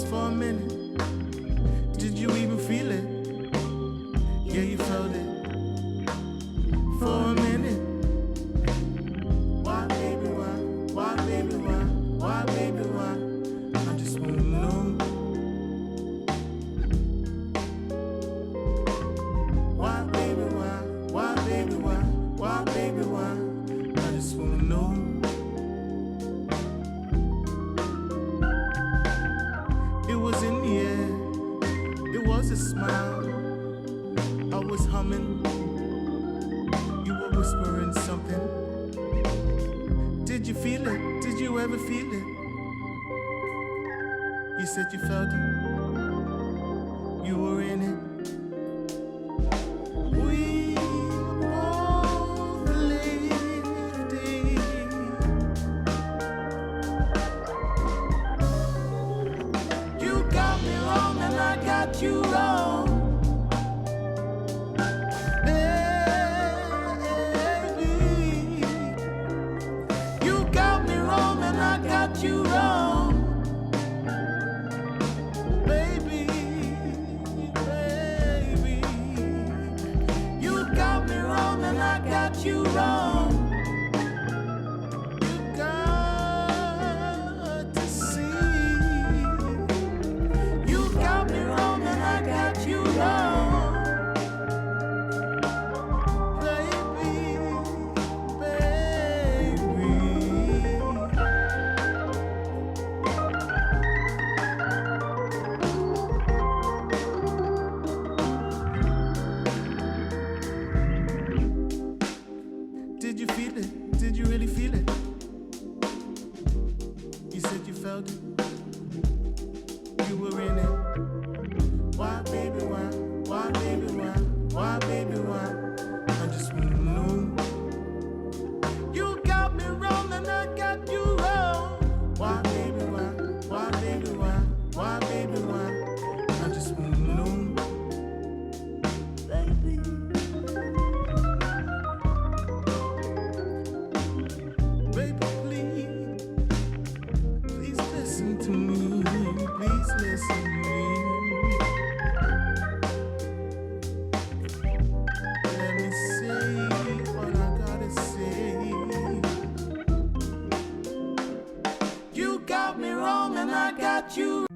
just for a minute. Did you even feel it? Yeah, you felt it. For a minute. Why, baby, why? Why, baby, why? Why, baby, why? I just wanna know. Why, baby, why? Why, baby, why? Why, baby, why? I just wanna know. It was in the air. It was a smile. I was humming. You were whispering something. Did you feel it? Did you ever feel it? You said you felt it. You were in it. We both lived it. You got me wrong and I got you wrong. You wrong, baby, baby. You got me wrong and I got you wrong. You got to see. You got me wrong and I got you wrong. Did you feel it? Did you really feel it? You said you felt it. You were in it. Why, baby, why? Why, baby, why? Why, baby, why? I just wanna know. You got me wrong and I got you wrong. Why, baby, why? Why, baby, why? Why, baby, why? I just wanna know. Baby. Baby, please listen to me. Please listen to me. Let me say what I gotta say. You got me wrong and I got you